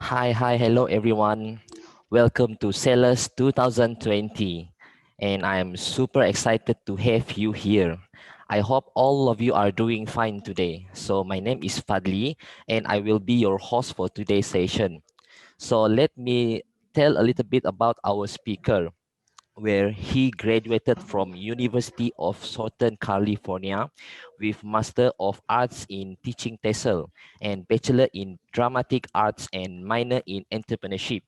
Hello everyone. Welcome to Sellers 2020. And I'm super excited to have you here. I hope all of you are doing fine today. So my name is Fadli and I will be your host for today's session. So let me tell a little bit about our speaker, where he graduated from University of Southern California with Master of Arts in Teaching TESOL and Bachelor in Dramatic Arts and minor in Entrepreneurship.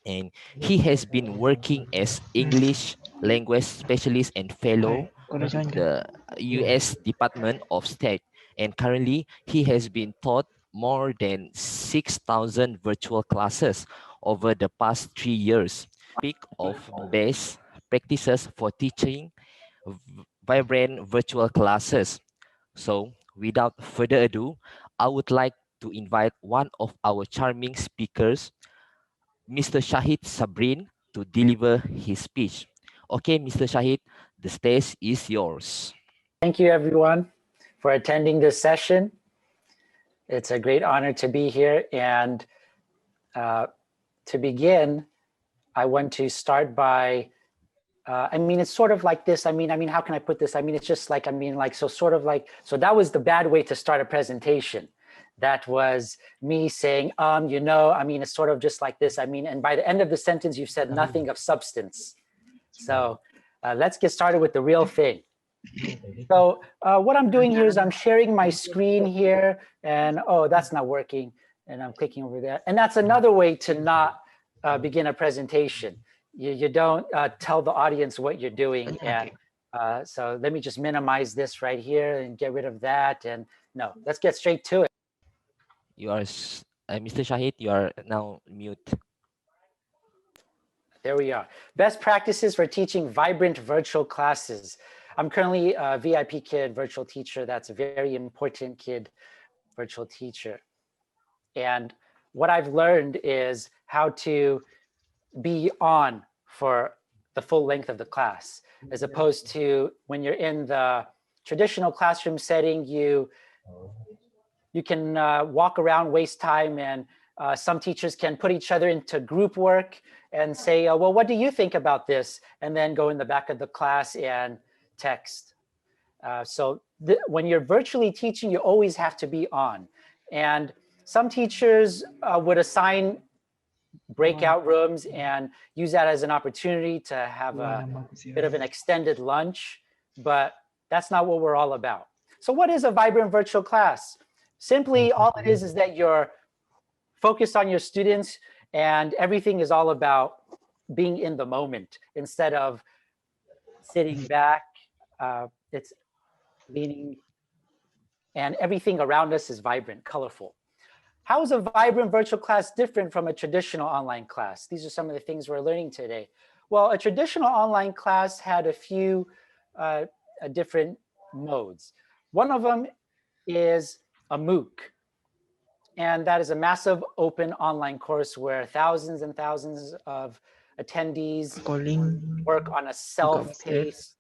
And he has been working as English language specialist and fellow with the US Department of State. And currently, he has been taught more than 6,000 virtual classes over the past 3 years. Speak of best practices for teaching vibrant virtual classes. So, without further ado, I would like to invite one of our charming speakers, Mr. Shaheed Sabrin, to deliver his speech. Okay, Mr. Shaheed, the stage is yours. Thank you, everyone, for attending this session. It's a great honor to be here. And to begin, I want to start by, it's sort of like this. How can I put this? It's just like, so that was the bad way to start a presentation. That was me saying, it's sort of just like this. And by the end of the sentence, you've said nothing of substance. So let's get started with the real thing. So what I'm doing here is I'm sharing my screen here, and oh, that's not working. And I'm clicking over there. And that's another way to not begin a presentation. You don't tell the audience what you're doing. And so let me just minimize this right here and get rid of that. And no, let's get straight to it. You are, Mr. Shaheed, you are now mute. There we are. Best practices for teaching vibrant virtual classes. I'm currently a VIP Kid virtual teacher. That's a very important kid virtual teacher. And what I've learned is how to be on for the full length of the class, as opposed to when you're in the traditional classroom setting, you can walk around, waste time, and some teachers can put each other into group work and say, well, what do you think about this? And then go in the back of the class and text. So when you're virtually teaching, you always have to be on. And some teachers would assign breakout rooms and use that as an opportunity to have a bit of an extended lunch, but that's not what we're all about. So what is a vibrant virtual class? Simply, all it is that you're focused on your students and everything is all about being in the moment instead of sitting back. It's leaning, and everything around us is vibrant, colorful. How is a vibrant virtual class different from a traditional online class? These are some of the things we're learning today. Well, a traditional online class had a few different modes. One of them is a MOOC. And that is a massive open online course where thousands and thousands of attendees work on a self-paced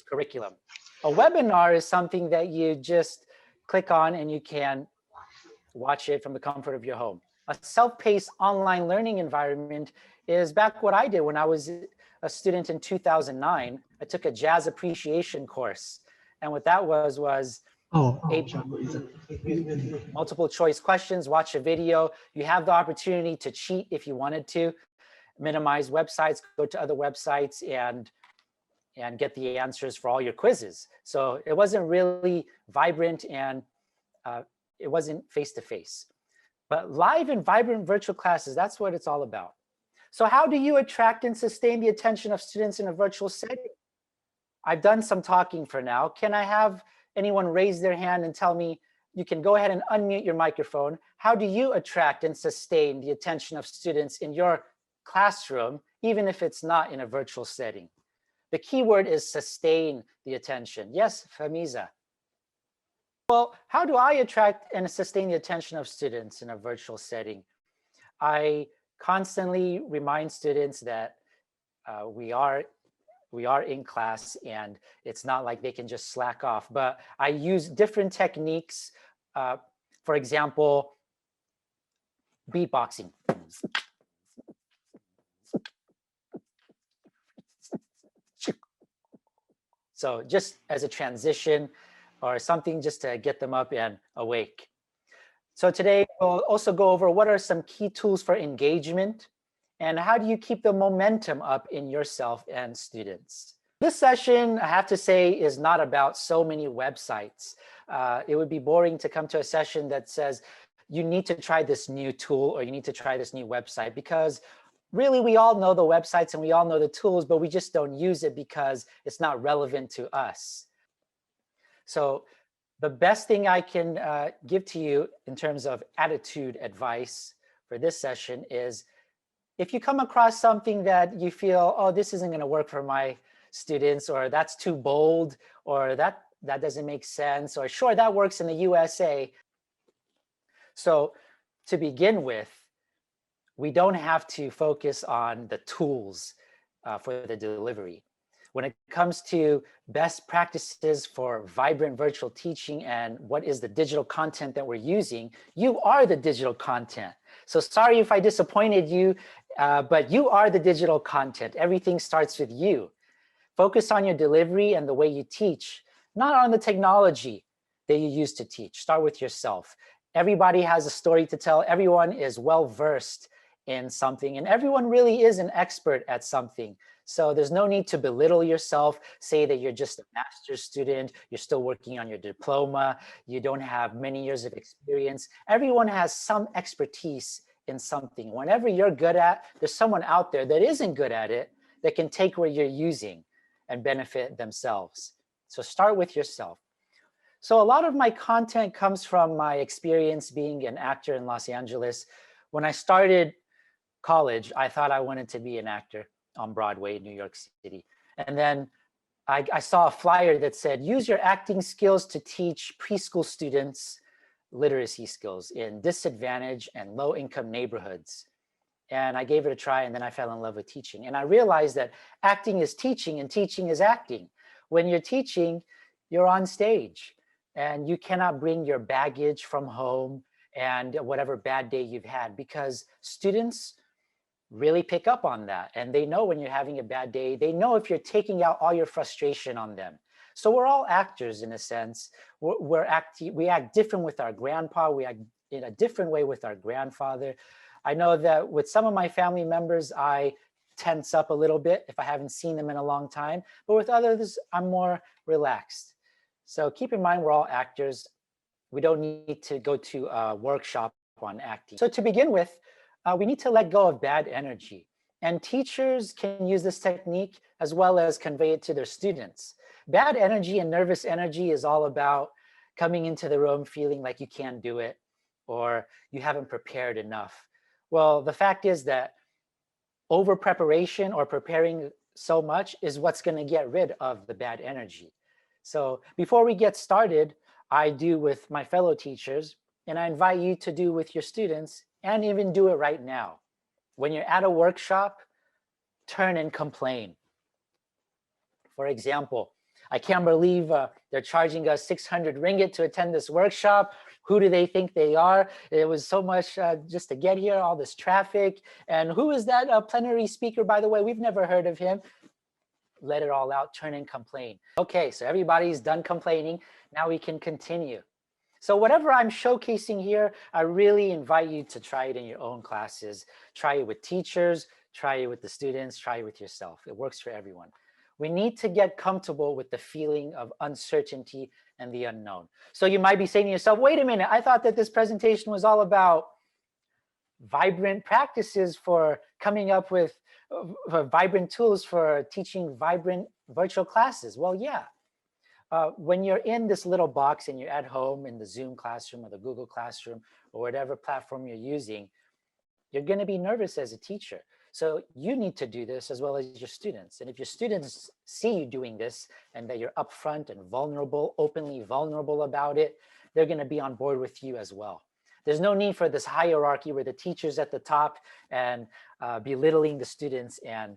curriculum. A webinar is something that you just click on and you can watch it from the comfort of your home. A self-paced online learning environment is back what I did when I was a student in 2009. I took a jazz appreciation course. And what that was multiple choice questions, watch a video. You have the opportunity to cheat if you wanted to, minimize websites, go to other websites and get the answers for all your quizzes. So it wasn't really vibrant and it wasn't face-to-face. But live and vibrant virtual classes, that's what it's all about. So how do you attract and sustain the attention of students in a virtual setting? I've done some talking for now. Can I have anyone raise their hand and tell me, you can go ahead and unmute your microphone. How do you attract and sustain the attention of students in your classroom, even if it's not in a virtual setting? The key word is sustain the attention. Yes, Famiza. Well, how do I attract and sustain the attention of students in a virtual setting? I constantly remind students that we are in class and it's not like they can just slack off, but I use different techniques. For example, beatboxing. So just as a transition or something just to get them up and awake. So today we'll also go over what are some key tools for engagement and how do you keep the momentum up in yourself and students. This session, I have to say, is not about so many websites. It would be boring to come to a session that says you need to try this new tool or you need to try this new website, because really we all know the websites and we all know the tools, but we just don't use it because it's not relevant to us. So the best thing I can give to you in terms of attitude advice for this session is, if you come across something that you feel, oh, this isn't going to work for my students, or that's too bold, or that doesn't make sense, or sure, that works in the USA. So to begin with, we don't have to focus on the tools for the delivery. When it comes to best practices for vibrant virtual teaching and what is the digital content that we're using, you are the digital content. So sorry if I disappointed you, but you are the digital content. Everything starts with you. Focus on your delivery and the way you teach, not on the technology that you use to teach. Start with yourself. Everybody has a story to tell. Everyone is well-versed in something, and everyone really is an expert at something. So there's no need to belittle yourself, say that you're just a master's student, you're still working on your diploma, you don't have many years of experience. Everyone has some expertise in something. Whenever you're good at, there's someone out there that isn't good at it that can take what you're using and benefit themselves. So start with yourself. So a lot of my content comes from my experience being an actor in Los Angeles. When I started college, I thought I wanted to be an actor on Broadway in New York City. And then I saw a flyer that said, use your acting skills to teach preschool students literacy skills in disadvantaged and low-income neighborhoods. And I gave it a try, and then I fell in love with teaching. And I realized that acting is teaching and teaching is acting. When you're teaching, you're on stage and you cannot bring your baggage from home and whatever bad day you've had, because students really pick up on that. And they know when you're having a bad day. They know if you're taking out all your frustration on them. So we're all actors in a sense. We act different with our grandpa. We act in a different way with our grandfather. I know that with some of my family members, I tense up a little bit if I haven't seen them in a long time. But with others, I'm more relaxed. So keep in mind, we're all actors. We don't need to go to a workshop on acting. So to begin with, we need to let go of bad energy. And teachers can use this technique as well as convey it to their students. Bad energy and nervous energy is all about coming into the room feeling like you can't do it or you haven't prepared enough. Well, the fact is that over preparation or preparing so much is what's going to get rid of the bad energy. So before we get started, I do with my fellow teachers, and I invite you to do with your students, and even do it right now. When you're at a workshop, turn and complain. For example, I can't believe they're charging us 600 ringgit to attend this workshop. Who do they think they are? It was so much just to get here, all this traffic. And who is that plenary speaker, by the way? We've never heard of him. Let it all out, turn and complain. Okay, so everybody's done complaining. Now we can continue. So whatever I'm showcasing here, I really invite you to try it in your own classes. Try it with teachers, try it with the students, try it with yourself. It works for everyone. We need to get comfortable with the feeling of uncertainty and the unknown. So you might be saying to yourself, wait a minute, I thought that this presentation was all about vibrant practices for coming up with vibrant tools for teaching vibrant virtual classes. Well, yeah. When you're in this little box and you're at home in the Zoom classroom or the Google Classroom or whatever platform you're using, you're going to be nervous as a teacher. So you need to do this as well as your students. And if your students see you doing this and that you're upfront and vulnerable, openly vulnerable about it, they're going to be on board with you as well. There's no need for this hierarchy where the teacher's at the top and belittling the students and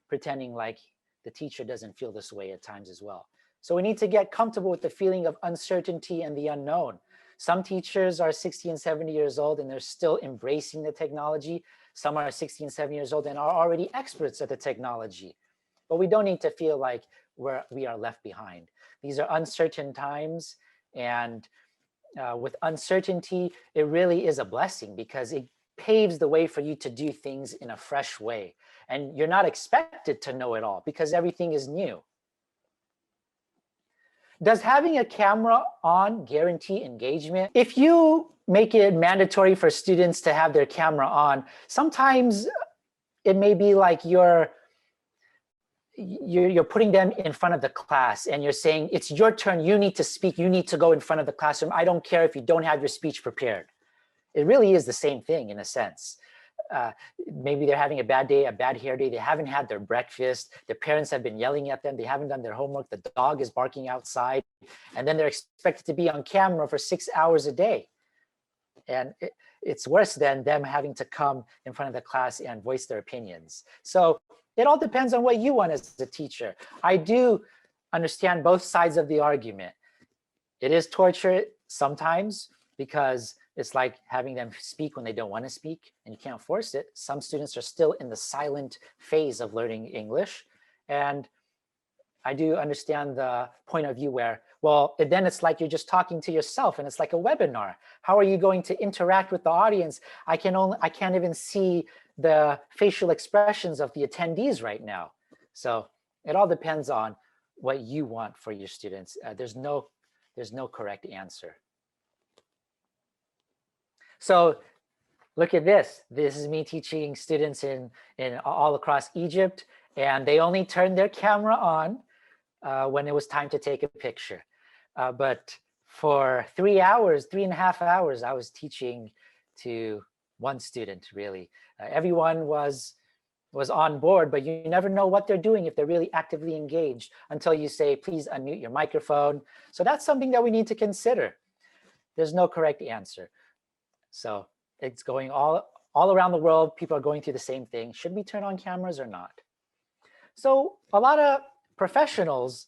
pretending like the teacher doesn't feel this way at times as well. So we need to get comfortable with the feeling of uncertainty and the unknown. Some teachers are 60 and 70 years old and they're still embracing the technology. Some are 60 and 70 years old and are already experts at the technology. But we don't need to feel like we are left behind. These are uncertain times, and with uncertainty, it really is a blessing because it paves the way for you to do things in a fresh way. And you're not expected to know it all because everything is new. Does having a camera on guarantee engagement? If you make it mandatory for students to have their camera on, sometimes it may be like you're putting them in front of the class and you're saying, it's your turn, you need to speak, you need to go in front of the classroom. I don't care if you don't have your speech prepared. It really is the same thing in a sense. Maybe they're having a bad day, a bad hair day. They haven't had their breakfast. Their parents have been yelling at them. They haven't done their homework. The dog is barking outside. And then they're expected to be on camera for 6 hours a day. And it's worse than them having to come in front of the class and voice their opinions. So it all depends on what you want as a teacher. I do understand both sides of the argument. It is torture sometimes because it's like having them speak when they don't want to speak and you can't force it. Some students are still in the silent phase of learning English. And I do understand the point of view where, well, then it's like you're just talking to yourself and it's like a webinar. How are you going to interact with the audience? I can't even see the facial expressions of the attendees right now. So it all depends on what you want for your students. There's no correct answer. So look at this. This is me teaching students in all across Egypt, and they only turned their camera on when it was time to take a picture. But for 3 hours, 3.5 hours, I was teaching to one student, really. Everyone was on board, but you never know what they're doing if they're really actively engaged until you say, please unmute your microphone. So that's something that we need to consider. There's no correct answer. So it's going all around the world. People are going through the same thing. Should we turn on cameras or not? So a lot of professionals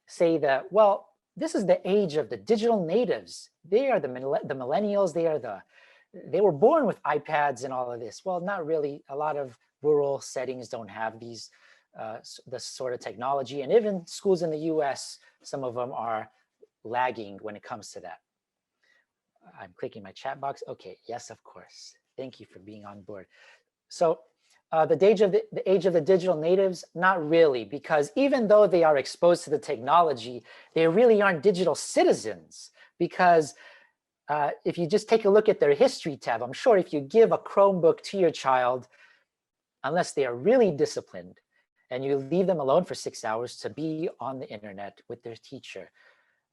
say that, well, this is the age of the digital natives. They are the millennials. They were born with iPads and all of this. Well, not really. A lot of rural settings don't have this sort of technology. And even schools in the US, some of them are lagging when it comes to that. I'm clicking my chat box. Okay, yes, of course. Thank you for being on board. So the age of the digital natives, not really, because even though they are exposed to the technology, they really aren't digital citizens. Because if you just take a look at their history tab, I'm sure if you give a Chromebook to your child, unless they are really disciplined, and you leave them alone for 6 hours to be on the internet with their teacher,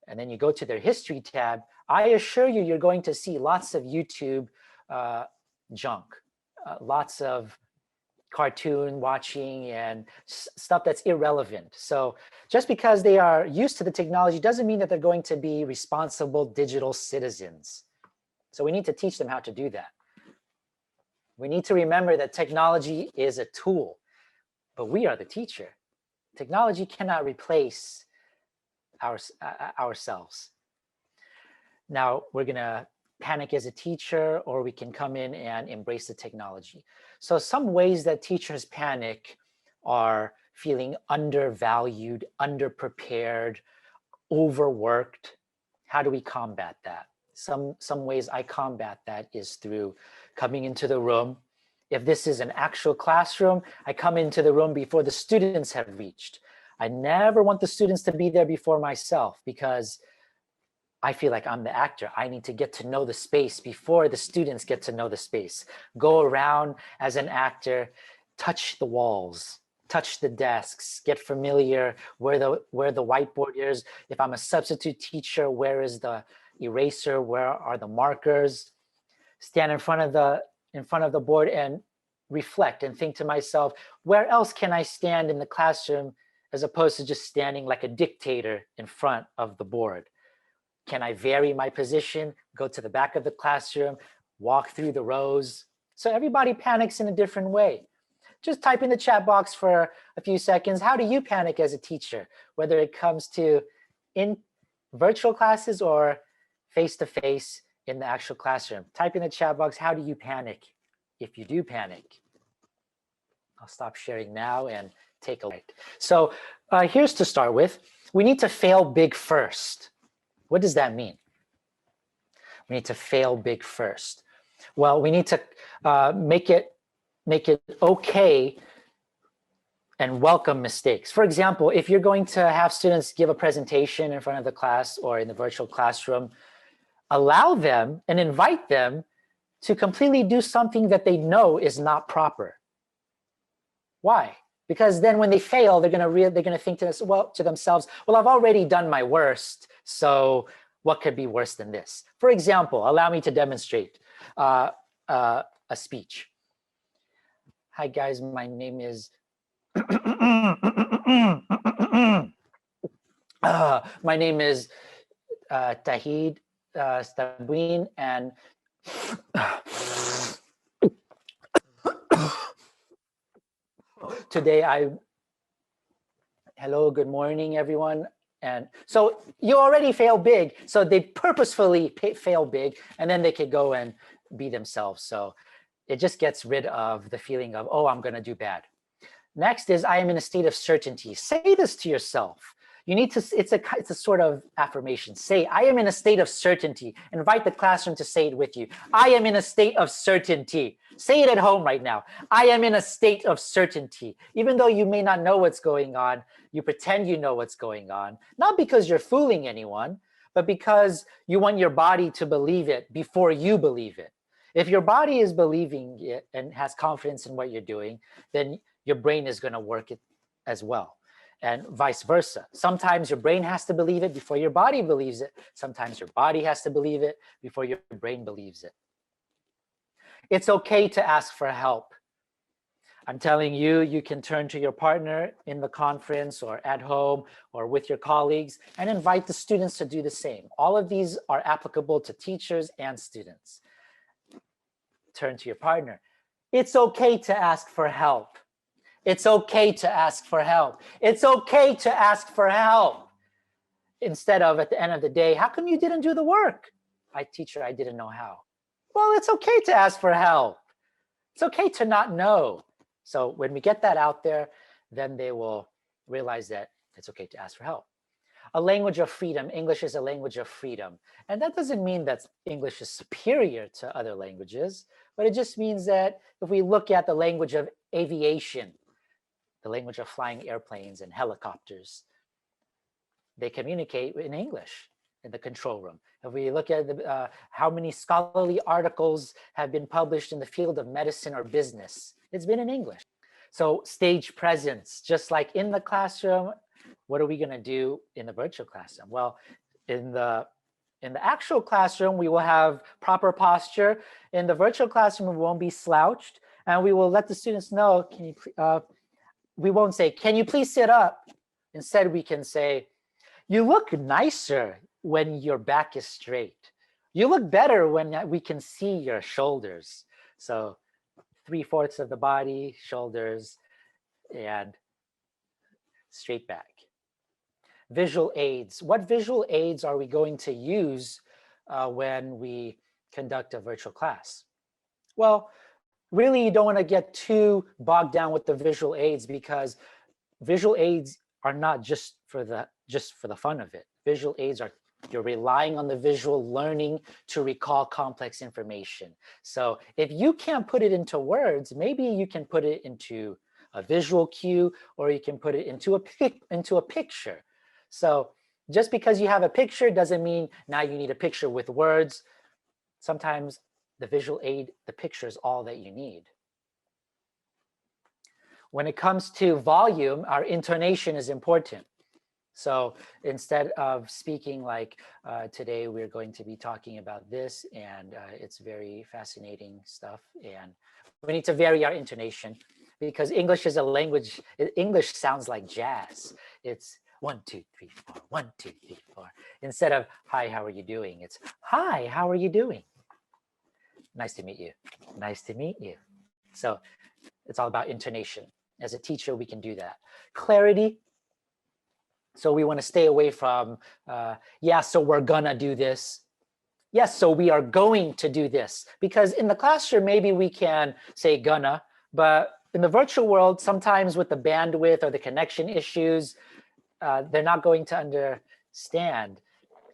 and then you go to their history tab, I assure you, you're going to see lots of YouTube junk, lots of cartoon watching and stuff that's irrelevant. So just because they are used to the technology doesn't mean that they're going to be responsible digital citizens. So we need to teach them how to do that. We need to remember that technology is a tool, but we are the teacher. Technology cannot replace ourselves. Now we're gonna panic as a teacher, or we can come in and embrace the technology. So some ways that teachers panic are feeling undervalued, underprepared, overworked. How do we combat that? Some ways I combat that is through coming into the room. If this is an actual classroom, I come into the room before the students have reached. I never want the students to be there before myself because I feel like I'm the actor. I need to get to know the space before the students get to know the space. Go around as an actor, touch the walls, touch the desks, get familiar where the whiteboard is. If I'm a substitute teacher, where is the eraser? Where are the markers? Stand in front of the board and reflect and think to myself, where else can I stand in the classroom as opposed to just standing like a dictator in front of the board? Can I vary my position, go to the back of the classroom, walk through the rows? So everybody panics in a different way. Just type in the chat box for a few seconds. How do you panic as a teacher, whether it comes to in virtual classes or face-to-face in the actual classroom. Type in the chat box, how do you panic if you do panic? I'll stop sharing now and take a look. So here's to start with. We need to fail big first. What does that mean? We need to fail big first. Well, we need to make it okay and welcome mistakes. For example, if you're going to have students give a presentation in front of the class or in the virtual classroom, allow them and invite them to completely do something that they know is not proper. Why? Because then when they fail, they're gonna think to themselves, well, I've already done my worst, so what could be worse than this? For example, allow me to demonstrate a speech. Hi guys, my name is my name is Shaheed, Sabrin, and today hello, good morning, everyone. And so you already fail big. So they purposefully fail big, and then they could go and be themselves. So it just gets rid of the feeling of, oh, I'm going to do bad. Next is, I am in a state of certainty. Say this to yourself. You need to, it's a sort of affirmation. Say, I am in a state of certainty. Invite the classroom to say it with you. I am in a state of certainty. Say it at home right now. I am in a state of certainty. Even though you may not know what's going on, you pretend you know what's going on. Not because you're fooling anyone, but because you want your body to believe it before you believe it. If your body is believing it and has confidence in what you're doing, then your brain is going to work it as well, and vice versa. Sometimes your brain has to believe it before your body believes it. Sometimes your body has to believe it before your brain believes it. It's okay to ask for help. I'm telling you, you can turn to your partner in the conference or at home or with your colleagues and invite the students to do the same. All of these are applicable to teachers and students. Turn to your partner. It's okay to ask for help. It's okay to ask for help. It's okay to ask for help. Instead of at the end of the day, how come you didn't do the work? Teacher, I didn't know how. Well, it's okay to ask for help. It's okay to not know. So when we get that out there, then they will realize that it's okay to ask for help. A language of freedom. English is a language of freedom. And that doesn't mean that English is superior to other languages, but it just means that if we look at the language of aviation, the language of flying airplanes and helicopters, they communicate in English in the control room. If we look at how many scholarly articles have been published in the field of medicine or business, it's been in English. So stage presence, just like in the classroom, what are we going to do in the virtual classroom? Well, in the actual classroom, we will have proper posture. In the virtual classroom, we won't be slouched, and we will let the students know, we won't say, can you please sit up? Instead, we can say, you look nicer when your back is straight. You look better when we can see your shoulders. So 3/4 of the body, shoulders, and straight back. Visual aids. What visual aids are we going to use when we conduct a virtual class? Well, really, you don't want to get too bogged down with the visual aids, because visual aids are not just for the fun of it. Visual aids are, you're relying on the visual learning to recall complex information. So if you can't put it into words, maybe you can put it into a visual cue, or you can put it into a picture. So just because you have a picture doesn't mean now you need a picture with words. Sometimes the visual aid, the picture is all that you need. When it comes to volume, our intonation is important. So instead of speaking like today, we're going to be talking about this, and it's very fascinating stuff. And we need to vary our intonation, because English is a language. English sounds like jazz. It's 1, 2, 3, 4, 1, 2, 3, 4. Instead of hi, how are you doing? It's hi, how are you doing? Nice to meet you. Nice to meet you. So it's all about intonation. As a teacher, we can do that. Clarity. So we want to stay away from, yeah, so we're gonna do this. Yes, so we are going to do this. Because in the classroom, maybe we can say gonna, but in the virtual world, sometimes with the bandwidth or the connection issues, they're not going to understand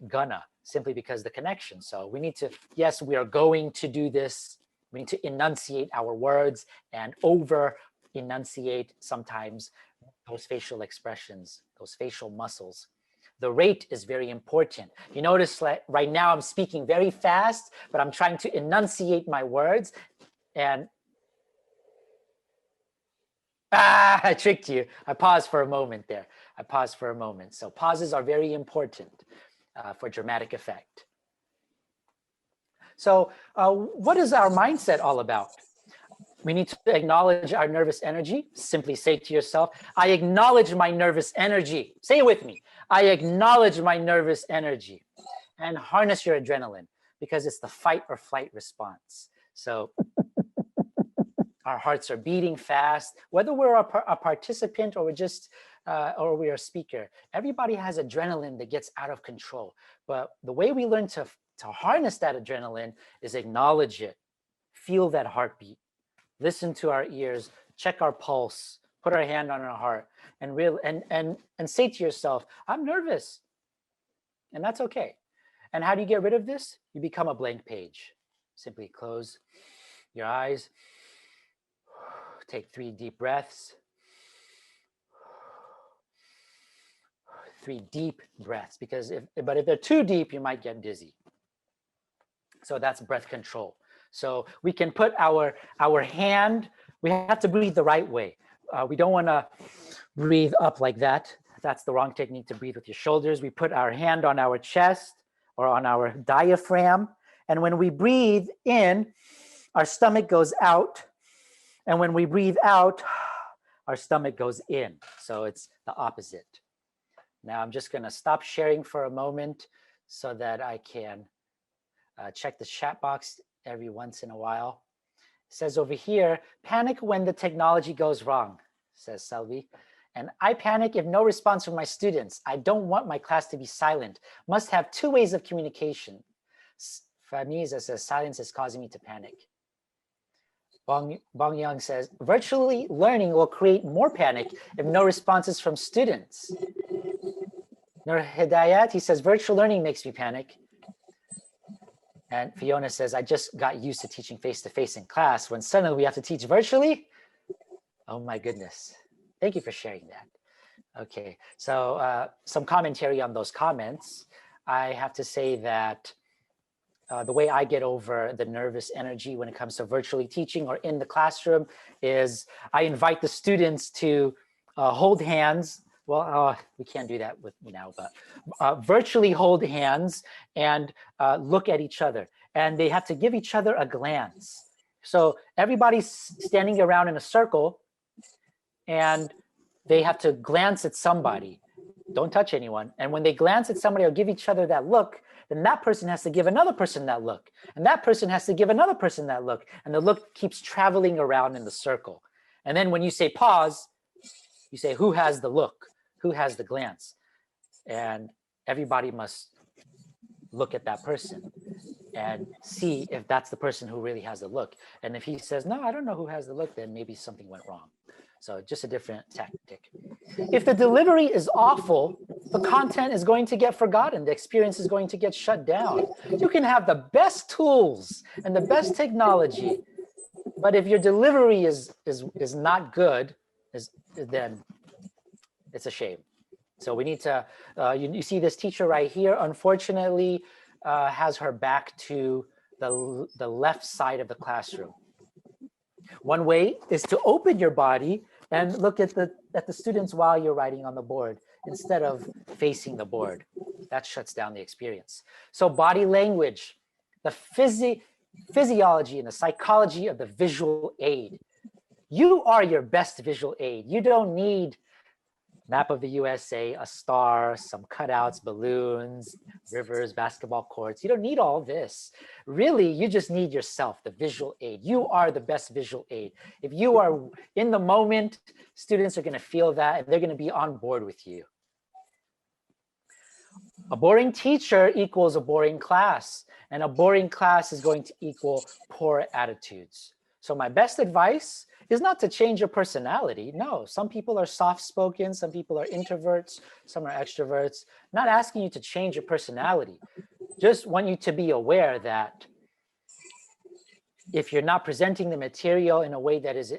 gonna simply because the connection. So we need to, yes, we are going to do this. We need to enunciate our words and over enunciate sometimes those facial expressions, those facial muscles. The rate is very important. You notice like right now I'm speaking very fast, but I'm trying to enunciate my words. And I tricked you. I paused for a moment there. I paused for a moment. So pauses are very important for dramatic effect. So what is our mindset all about? We need to acknowledge our nervous energy. Simply say to yourself, I acknowledge my nervous energy. Say it with me. I acknowledge my nervous energy. And harness your adrenaline because it's the fight or flight response. So our hearts are beating fast, whether we're a participant or we're just or we're a speaker. Everybody has adrenaline that gets out of control. But the way we learn to harness that adrenaline is acknowledge it, feel that heartbeat, listen to our ears, check our pulse, put our hand on our heart, and say to yourself, I'm nervous. And that's okay. And how do you get rid of this? You become a blank page. Simply close your eyes, take 3 deep breaths. 3 deep breaths, because if they're too deep, you might get dizzy. So that's breath control. So we can put our hand, we have to breathe the right way. We don't want to breathe up like that. That's the wrong technique to breathe with your shoulders. We put our hand on our chest or on our diaphragm. And when we breathe in, our stomach goes out. And when we breathe out, our stomach goes in. So it's the opposite. Now I'm just going to stop sharing for a moment so that I can check the chat box every once in a while. It says over here, panic when the technology goes wrong, says Selvi. And I panic if no response from my students. I don't want my class to be silent. Must have 2 ways of communication. Famiza says, silence is causing me to panic. Bong Young says, virtually learning will create more panic if no responses from students. Nur Hidayat, he says, virtual learning makes me panic. And Fiona says, I just got used to teaching face-to-face in class. When suddenly we have to teach virtually, oh my goodness. Thank you for sharing that. Okay, so some commentary on those comments. I have to say that the way I get over the nervous energy when it comes to virtually teaching or in the classroom is I invite the students to hold hands. Well, we can't do that with me now, but virtually hold hands and look at each other. And they have to give each other a glance. So everybody's standing around in a circle and they have to glance at somebody. Don't touch anyone. And when they glance at somebody or give each other that look, then that person has to give another person that look. And that person has to give another person that look. And the look keeps traveling around in the circle. And then when you say pause, you say, who has the look? Who has the glance? And everybody must look at that person and see if that's the person who really has the look. And if he says, no, I don't know who has the look, then maybe something went wrong. So just a different tactic. If the delivery is awful, the content is going to get forgotten. The experience is going to get shut down. You can have the best tools and the best technology, but if your delivery is not good, then it's a shame. So we need to, you see this teacher right here, unfortunately, has her back to the left side of the classroom. One way is to open your body and look at the students while you're writing on the board instead of facing the board. That shuts down the experience. So body language, the physiology and the psychology of the visual aid. You are your best visual aid. You don't need map of the USA, a star, some cutouts, balloons, rivers, basketball courts. You don't need all this. Really, you just need yourself, the visual aid. You are the best visual aid. If you are in the moment, students are going to feel that and they're going to be on board with you. A boring teacher equals a boring class, and a boring class is going to equal poor attitudes. So my best advice is not to change your personality. No, some people are soft-spoken, some people are introverts, some are extroverts. Not asking you to change your personality. Just want you to be aware that if you're not presenting the material in a way that is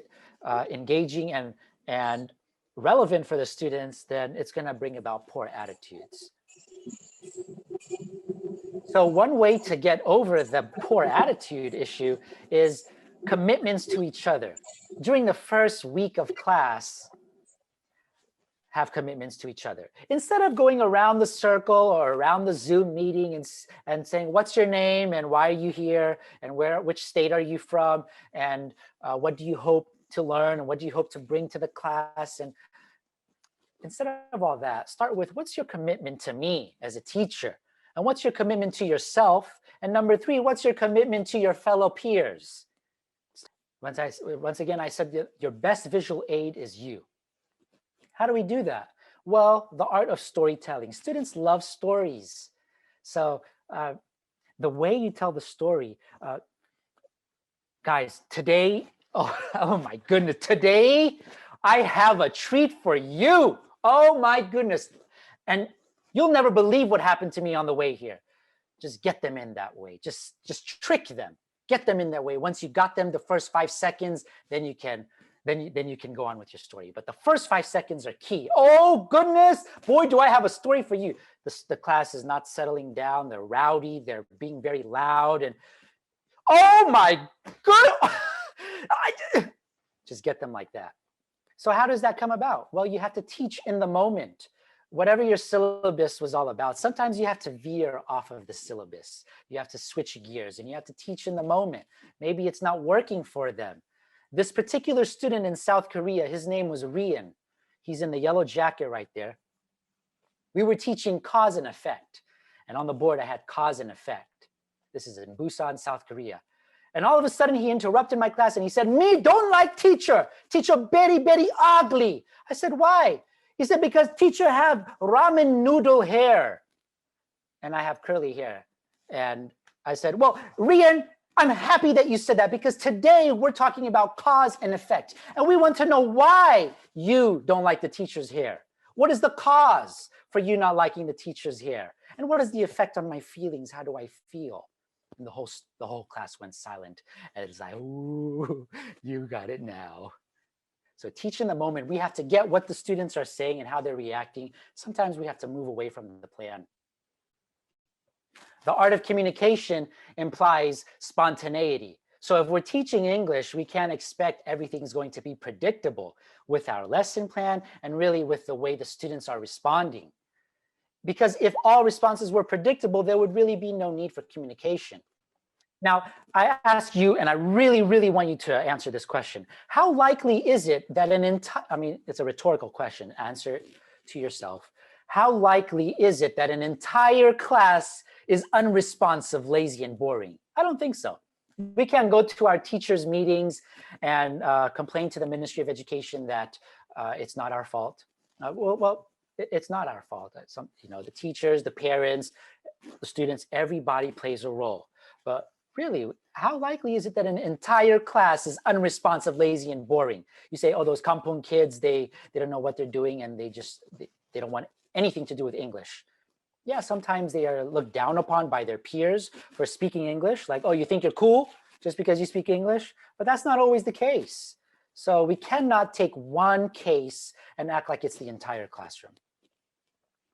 engaging and relevant for the students, then it's going to bring about poor attitudes. So one way to get over the poor attitude issue is commitments to each other. During the first week of class, have commitments to each other. Instead of going around the circle or around the Zoom meeting and saying, what's your name and why are you here and which state are you from and what do you hope to learn and what do you hope to bring to the class? And instead of all that, start with what's your commitment to me as a teacher? And what's your commitment to yourself? And number 3, what's your commitment to your fellow peers? Once again, I said that your best visual aid is you. How do we do that? Well, the art of storytelling. Students love stories. So the way you tell the story, guys, today, oh my goodness, today I have a treat for you. Oh my goodness. And you'll never believe what happened to me on the way here. Just get them in that way. Just trick them. Get them in that way. Once you got them the first 5 seconds, then you can go on with your story. But the first 5 seconds are key. Oh goodness, boy, do I have a story for you. The class is not settling down. They're rowdy. They're being very loud. And oh my goodness, just get them like that. So how does that come about? Well, you have to teach in the moment. Whatever your syllabus was all about, sometimes you have to veer off of the syllabus. You have to switch gears and you have to teach in the moment. Maybe it's not working for them. This particular student in South Korea, his name was Rian. He's in the yellow jacket right there. We were teaching cause and effect. And on the board, I had cause and effect. This is in Busan, South Korea. And all of a sudden, he interrupted my class and he said, me don't like teacher. Teacher very, very ugly. I said, why? He said, because teacher have ramen noodle hair. And I have curly hair. And I said, well, Rian, I'm happy that you said that because today we're talking about cause and effect. And we want to know why you don't like the teacher's hair. What is the cause for you not liking the teacher's hair? And what is the effect on my feelings? How do I feel? And the whole class went silent. And it's like, ooh, you got it now. So teach in the moment. We have to get what the students are saying and how they're reacting. Sometimes we have to move away from the plan. The art of communication implies spontaneity. So if we're teaching English, we can't expect everything's going to be predictable with our lesson plan and really with the way the students are responding. Because if all responses were predictable, there would really be no need for communication. Now, I ask you, and I really, really want you to answer this question. How likely is it that it's a rhetorical question, answer it to yourself. How likely is it that an entire class is unresponsive, lazy, and boring? I don't think so. We can't go to our teachers' meetings and complain to the Ministry of Education that it's not our fault. It's not our fault. The teachers, the parents, the students, everybody plays a role. But really, how likely is it that an entire class is unresponsive, lazy, and boring? You say, oh, those kampong kids, they don't know what they're doing and they don't want anything to do with English. Yeah, sometimes they are looked down upon by their peers for speaking English. Like, oh, you think you're cool just because you speak English? But that's not always the case. So we cannot take one case and act like it's the entire classroom.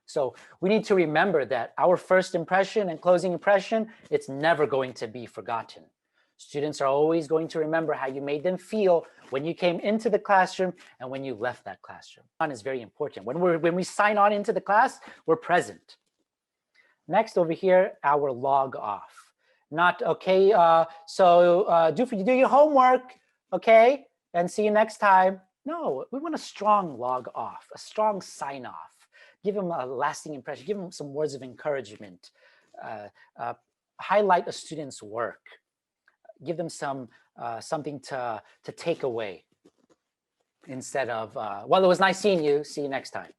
So we need to remember that our first impression and closing impression, it's never going to be forgotten. Students are always going to remember how you made them feel when you came into the classroom and when you left that classroom. It's very important. When we sign on into the class, we're present. Next over here, our log off. Not, okay, do your homework, okay, and see you next time. No, we want a strong log off, a strong sign off. Give them a lasting impression, give them some words of encouragement, highlight a student's work, give them something to take away instead of, well, it was nice seeing you, see you next time,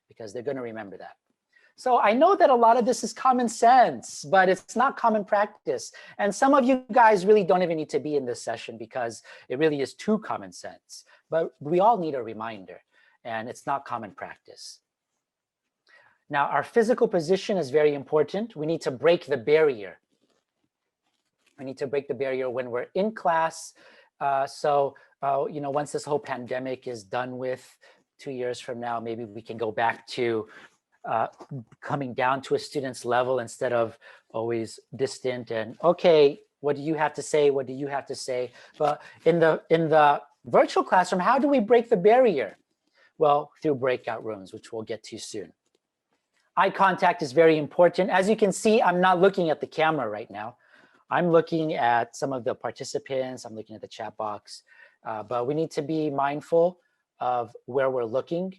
because they're going to remember that. So I know that a lot of this is common sense, but it's not common practice. And some of you guys really don't even need to be in this session because it really is too common sense. But we all need a reminder, and it's not common practice. Now, our physical position is very important. We need to break the barrier. We need to break the barrier when we're in class. Once this whole pandemic is done with, 2 years from now, maybe we can go back to coming down to a student's level instead of always distant and, okay, what do you have to say? What do you have to say? But in the virtual classroom, how do we break the barrier? Well, through breakout rooms, which we'll get to soon. Eye contact is very important. As you can see, I'm not looking at the camera right now. I'm looking at some of the participants. I'm looking at the chat box. But we need to be mindful of where we're looking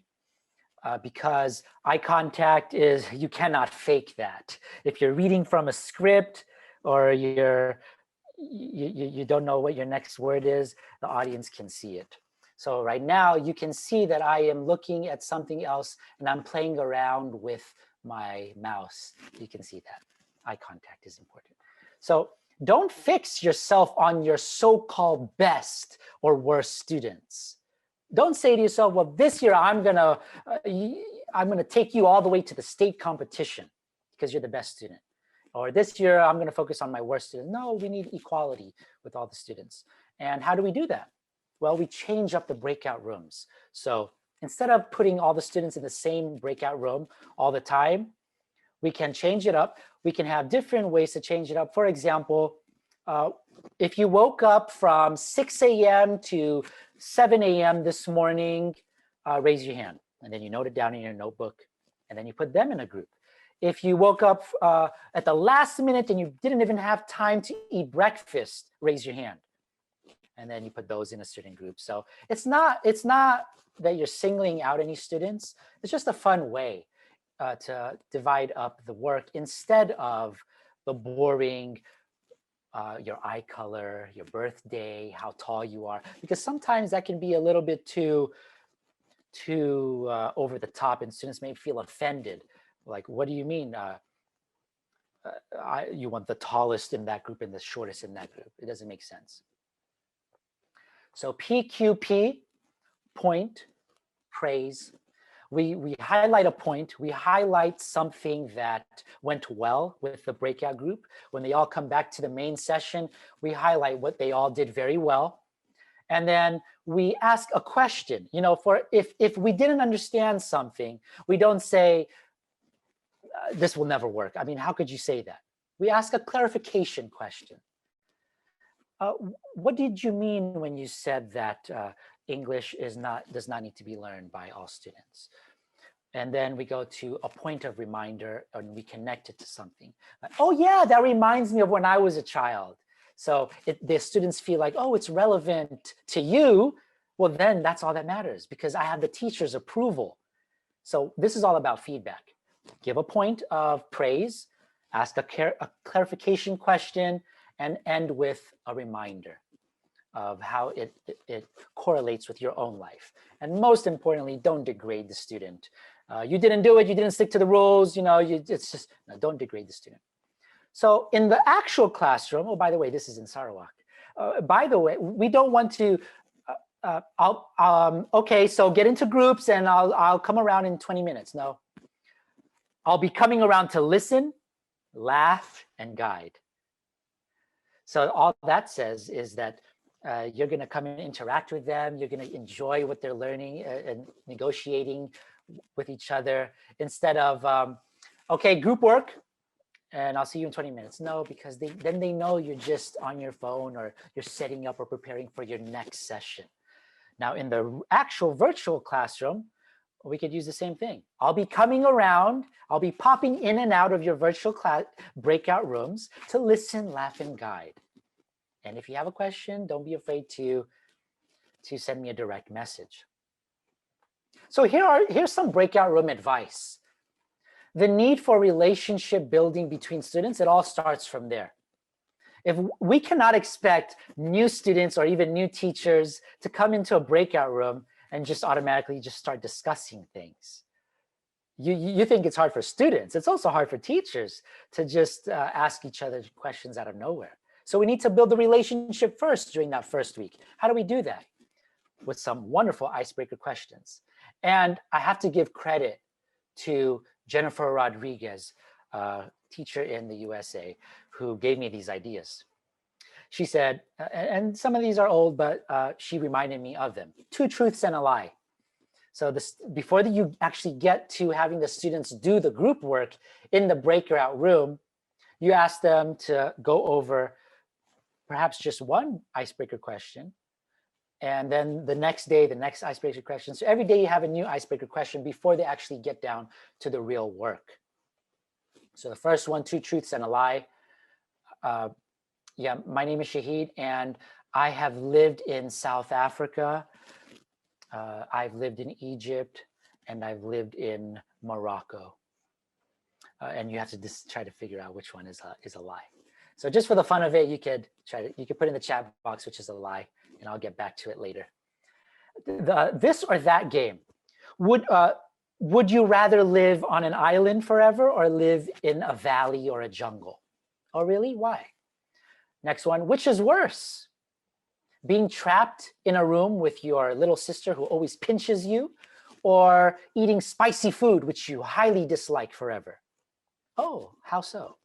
because eye contact is, you cannot fake that. If you're reading from a script or you don't know what your next word is, the audience can see it. So right now you can see that I am looking at something else and I'm playing around with my mouse. You can see that. Eye contact is important. So don't fix yourself on your so-called best or worst students. Don't say to yourself, well, this year I'm gonna take you all the way to the state competition because you're the best student. Or this year I'm gonna focus on my worst student. No, we need equality with all the students. And how do we do that? Well, we change up the breakout rooms. So instead of putting all the students in the same breakout room all the time, we can change it up. We can have different ways to change it up. For example, if you woke up from 6 a.m. to 7 a.m. this morning, raise your hand. And then you note it down in your notebook. And then you put them in a group. If you woke up at the last minute and you didn't even have time to eat breakfast, raise your hand. And then you put those in a certain group. So it's not that you're singling out any students. It's just a fun way to divide up the work instead of the boring, your eye color, your birthday, how tall you are, because sometimes that can be a little bit too over the top and students may feel offended. Like, what do you mean? You want the tallest in that group and the shortest in that group. It doesn't make sense. So PQP, point, praise. We highlight a point, we highlight something that went well with the breakout group. When they all come back to the main session, we highlight what they all did very well. And then we ask a question, for if we didn't understand something, we don't say, this will never work. I mean, how could you say that? We ask a clarification question. What did you mean when you said that English does not need to be learned by all students? And then we go to a point of reminder and we connect it to something. Like, oh yeah, that reminds me of when I was a child. So the students feel like, oh, it's relevant to you. Well, then that's all that matters because I have the teacher's approval. So this is all about feedback. Give a point of praise, ask a clarification question, and end with a reminder of how it correlates with your own life. And most importantly, don't degrade the student. You didn't do it, you didn't stick to the rules, it's just, no, don't degrade the student. So in the actual classroom, oh, by the way, this is in Sarawak. By the way, we don't want to, okay, so get into groups and I'll come around in 20 minutes. No, I'll be coming around to listen, laugh, and guide. So all that says is that you're going to come and interact with them. You're going to enjoy what they're learning and negotiating with each other instead of, okay, group work, and I'll see you in 20 minutes. No, because then they know you're just on your phone or you're setting up or preparing for your next session. Now, in the actual virtual classroom, we could use the same thing. I'll be coming around. I'll be popping in and out of your virtual class breakout rooms to listen, laugh, and guide. And if you have a question, don't be afraid to send me a direct message. So here's some breakout room advice. The need for relationship building between students, it all starts from there. If we cannot expect new students or even new teachers to come into a breakout room and just automatically just start discussing things. you think it's hard for students. It's also hard for teachers to just ask each other questions out of nowhere. So we need to build the relationship first during that first week. How do we do that? With some wonderful icebreaker questions. And I have to give credit to Jennifer Rodriguez, teacher in the USA, who gave me these ideas. She said, and some of these are old, but she reminded me of them. 2 truths and a lie. So this, before you actually get to having the students do the group work in the breakout room, you ask them to go over perhaps just one icebreaker question. And then the next day, the next icebreaker question. So every day you have a new icebreaker question before they actually get down to the real work. So the first one, 2 truths and a lie. Yeah, my name is Shaheed, and I have lived in South Africa. I've lived in Egypt, and I've lived in Morocco. And you have to just try to figure out which one is a lie. So just for the fun of it, you could put in the chat box which is a lie, and I'll get back to it later. This or that game. Would you rather live on an island forever or live in a valley or a jungle? Oh, really? Why? Next one, which is worse? Being trapped in a room with your little sister who always pinches you, or eating spicy food which you highly dislike forever? Oh, how so?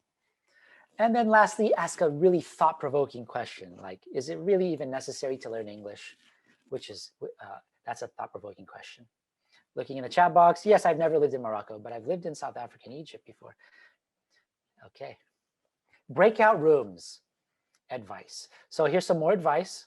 And then lastly, ask a really thought-provoking question, like, is it really even necessary to learn English? Which is, that's a thought-provoking question. Looking in the chat box, yes, I've never lived in Morocco, but I've lived in South Africa and Egypt before. Okay. Breakout rooms advice. So here's some more advice.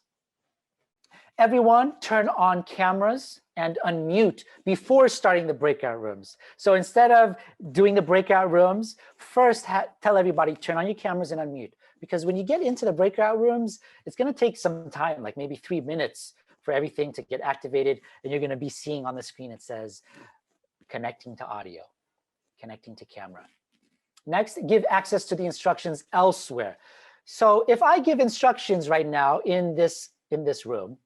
Everyone turn on cameras and unmute before starting the breakout rooms. So instead of doing the breakout rooms, first tell everybody, turn on your cameras and unmute. Because when you get into the breakout rooms, it's going to take some time, like maybe 3 minutes for everything to get activated. And you're going to be seeing on the screen, it says connecting to audio, connecting to camera. Next, give access to the instructions elsewhere. So if I give instructions right now in this room,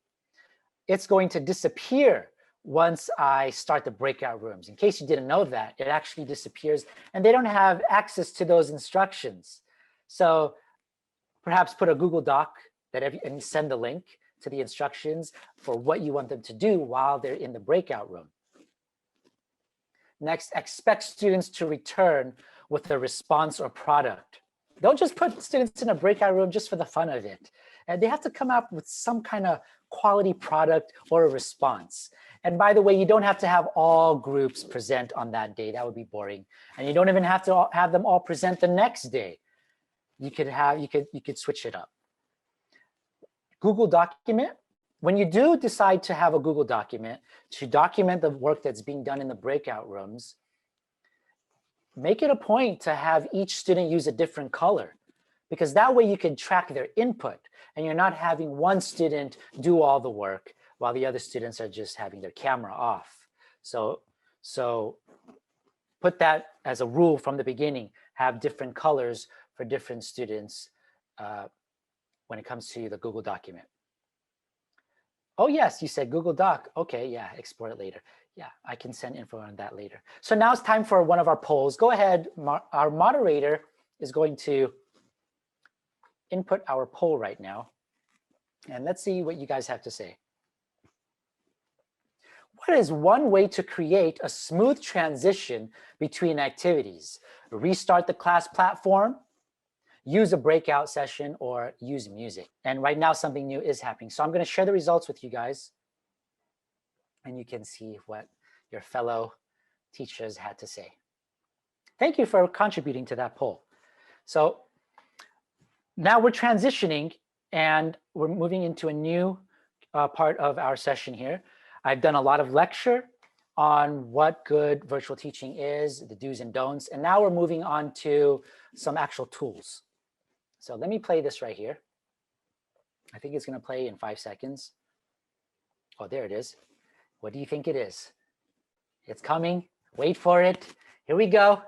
it's going to disappear once I start the breakout rooms. In case you didn't know that, it actually disappears and they don't have access to those instructions. So perhaps put a Google Doc and send the link to the instructions for what you want them to do while they're in the breakout room. Next, expect students to return with a response or product. Don't just put students in a breakout room just for the fun of it. And they have to come up with some kind of quality product or a response. And by the way, you don't have to have all groups present on that day. That would be boring. And you don't even have to have them all present the next day. You could switch it up. Google document. When you do decide to have a Google document to document the work that's being done in the breakout rooms, make it a point to have each student use a different color, because that way you can track their input and you're not having one student do all the work while the other students are just having their camera off. So put that as a rule from the beginning, have different colors for different students when it comes to the Google document. Oh, yes, you said Google Doc. Okay, yeah, explore it later. Yeah, I can send info on that later. So now it's time for one of our polls. Go ahead, our moderator is going to input our poll right now. And let's see what you guys have to say. What is one way to create a smooth transition between activities? Restart the class platform, use a breakout session, or use music. And right now something new is happening. So I'm going to share the results with you guys. And you can see what your fellow teachers had to say. Thank you for contributing to that poll. So now we're transitioning and we're moving into a new part of our session here. I've done a lot of lecture on what good virtual teaching is, the do's and don'ts, and now we're moving on to some actual tools. So let me play this right here. I think it's going to play in 5 seconds. Oh, there it is. What do you think it is? It's coming. Wait for it. Here we go.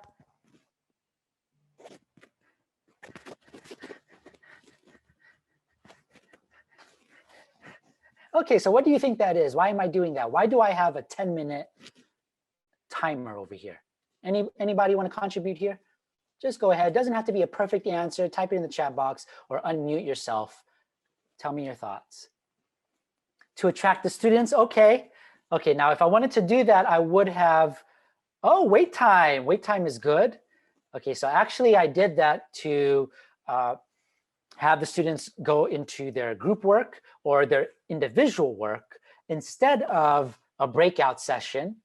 Okay, so what do you think that is? Why am I doing that? Why do I have a 10-minute timer over here? Anybody want to contribute here? Just go ahead. It doesn't have to be a perfect answer. Type it in the chat box or unmute yourself. Tell me your thoughts. To attract the students, okay. Okay, now if I wanted to do that, I would have, oh, wait time. Wait time is good. Okay, so actually I did that to have the students go into their group work or their individual work instead of a breakout session.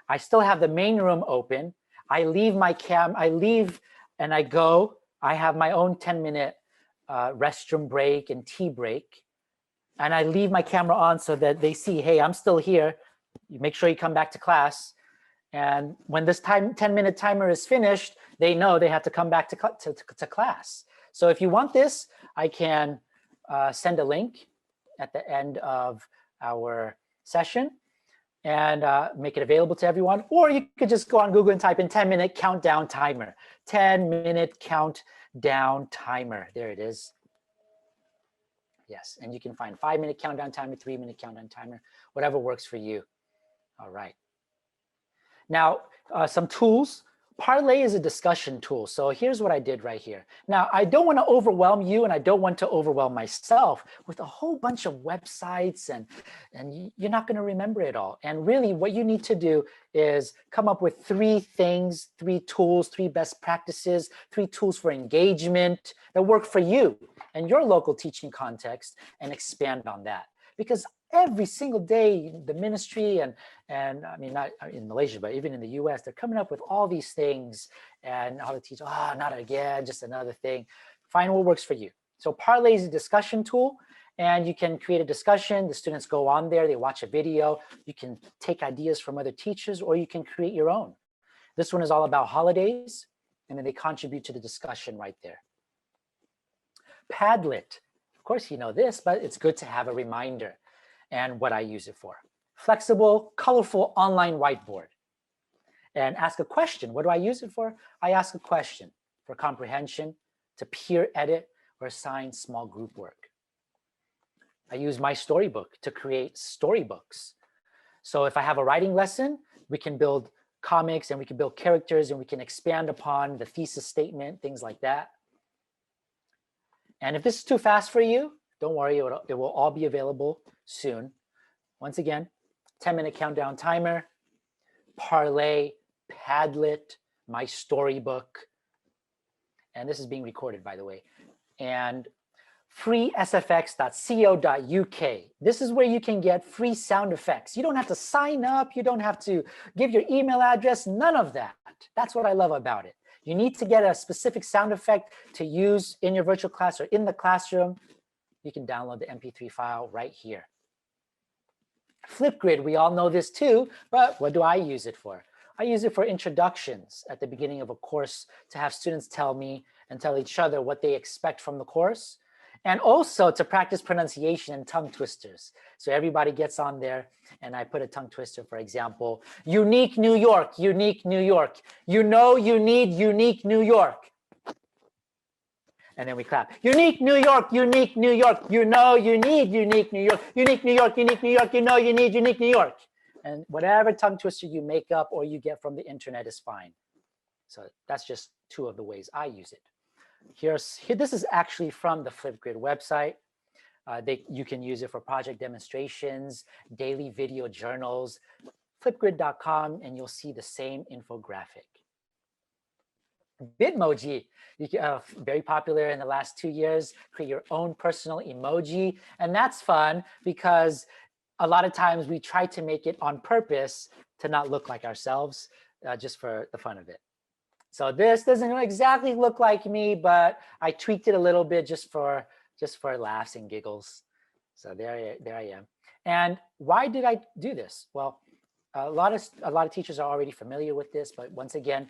I still have the main room open. I leave my I leave and I go. I have my own 10-minute restroom break and tea break. And I leave my camera on so that they see, hey, I'm still here. You make sure you come back to class. And when this 10-minute timer is finished, they know they have to come back to class. So if you want this, I can send a link at the end of our session and make it available to everyone. Or you could just go on Google and type in 10-minute countdown timer. 10-minute countdown timer. There it is. Yes, and you can find 5-minute countdown timer, 3-minute countdown timer, whatever works for you. All right. Now, some tools. Parlay is a discussion tool. So here's what I did right here. Now, I don't want to overwhelm you and I don't want to overwhelm myself with a whole bunch of websites and you're not going to remember it all. And really what you need to do is come up with 3 things, 3 tools, 3 best practices, 3 tools for engagement that work for you and your local teaching context and expand on that. Because every single day, the ministry and I mean, not in Malaysia, but even in the US, they're coming up with all these things and how to teach, not again, just another thing. Find what works for you. So Parlay is a discussion tool and you can create a discussion. The students go on there, they watch a video. You can take ideas from other teachers or you can create your own. This one is all about holidays and then they contribute to the discussion right there. Padlet. Of course, you know this, but it's good to have a reminder and what I use it for. Flexible, colorful online whiteboard. And ask a question. What do I use it for? I ask a question for comprehension, to peer edit, or assign small group work. I use my storybook to create storybooks. So if I have a writing lesson, we can build comics and we can build characters and we can expand upon the thesis statement, things like that. And if this is too fast for you, don't worry, it will all be available soon. Once again, 10-minute countdown timer, Parlay, Padlet, my storybook. And this is being recorded, by the way. And freesfx.co.uk. This is where you can get free sound effects. You don't have to sign up. You don't have to give your email address, none of that. That's what I love about it. You need to get a specific sound effect to use in your virtual class or in the classroom. You can download the MP3 file right here. Flipgrid, we all know this too, but what do I use it for? I use it for introductions at the beginning of a course to have students tell me and tell each other what they expect from the course. And also to practice pronunciation and tongue twisters. So everybody gets on there and I put a tongue twister, for example, unique New York, unique New York. You know you need unique New York. And then we clap. Unique New York, unique New York. You know you need unique New York. Unique New York, unique New York. You know you need unique New York. And whatever tongue twister you make up or you get from the internet is fine. So that's just 2 of the ways I use it. This is actually from the Flipgrid website. You can use it for project demonstrations, daily video journals, flipgrid.com, and you'll see the same infographic. Bitmoji, very popular in the last 2 years. Create your own personal emoji. And that's fun because a lot of times we try to make it on purpose to not look like ourselves, just for the fun of it. So this doesn't exactly look like me, but I tweaked it a little bit just for laughs and giggles. So there I am. And why did I do this? Well, a lot of teachers are already familiar with this, but once again,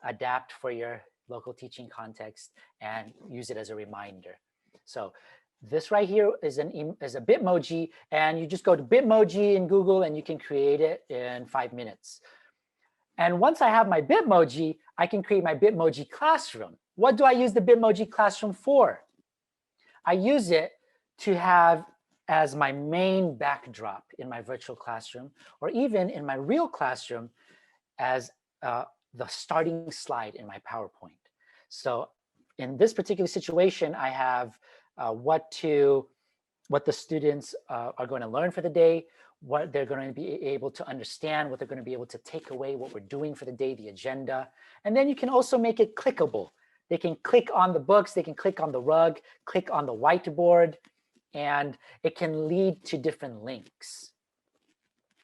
adapt for your local teaching context and use it as a reminder. So this right here is a Bitmoji, and you just go to Bitmoji in Google and you can create it in 5 minutes. And once I have my Bitmoji, I can create my Bitmoji classroom. What do I use the Bitmoji classroom for? I use it to have as my main backdrop in my virtual classroom, or even in my real classroom as the starting slide in my PowerPoint. So in this particular situation, I have what the students are going to learn for the day, what they're going to be able to understand, what they're going to be able to take away, what we're doing for the day, the agenda. And then you can also make it clickable. They can click on the books, they can click on the rug, click on the whiteboard, and it can lead to different links.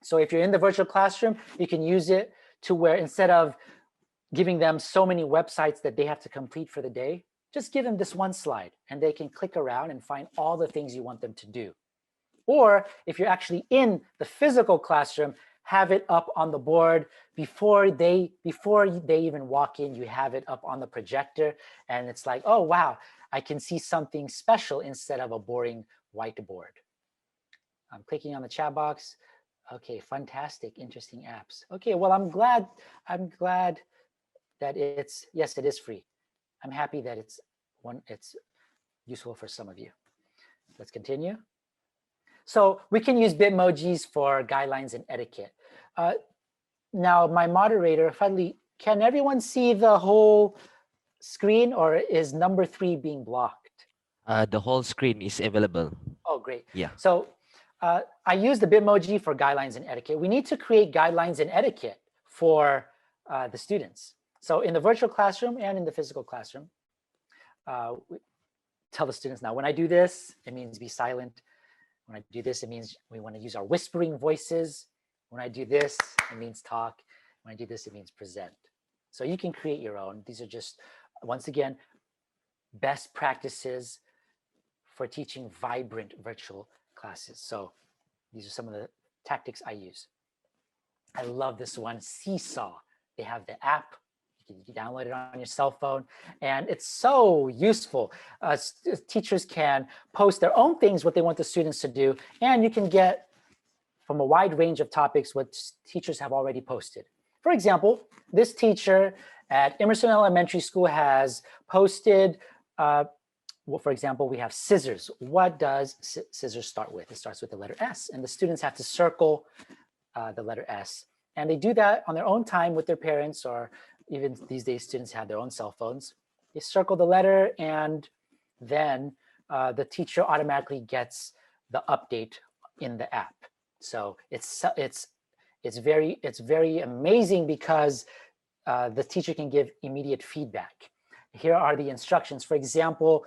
So if you're in the virtual classroom, you can use it to where instead of giving them so many websites that they have to complete for the day, just give them this one slide and they can click around and find all the things you want them to do. Or if you're actually in the physical classroom, have it up on the board before they even walk in. You have it up on the projector and it's like, oh wow, I can see something special instead of a boring whiteboard. I'm clicking on the chat box. Okay, fantastic, interesting apps. Okay, well, I'm glad that yes, it is free. I'm happy that it's useful for some of you. Let's continue. So we can use Bitmojis for guidelines and etiquette. Now, my moderator, Fadli, can everyone see the whole screen or is number 3 being blocked? The whole screen is available. Oh, great. Yeah. So I use the Bitmoji for guidelines and etiquette. We need to create guidelines and etiquette for the students. So in the virtual classroom and in the physical classroom, we tell the students now, when I do this, it means be silent. When I do this, it means we want to use our whispering voices. When I do this, it means talk. When I do this, it means present. So you can create your own. These are just, once again, best practices for teaching vibrant virtual classes. So these are some of the tactics I use. I love this one, Seesaw. They have the app. You can download it on your cell phone, and it's so useful. Teachers can post their own things, what they want the students to do, and you can get from a wide range of topics what teachers have already posted. For example, this teacher at Emerson Elementary School has posted, well, for example, we have scissors. What does scissors start with? It starts with the letter S, and the students have to circle the letter S. And they do that on their own time with their parents, or even these days, students have their own cell phones. They circle the letter, and then the teacher automatically gets the update in the app. So it's very amazing because the teacher can give immediate feedback. Here are the instructions. For example,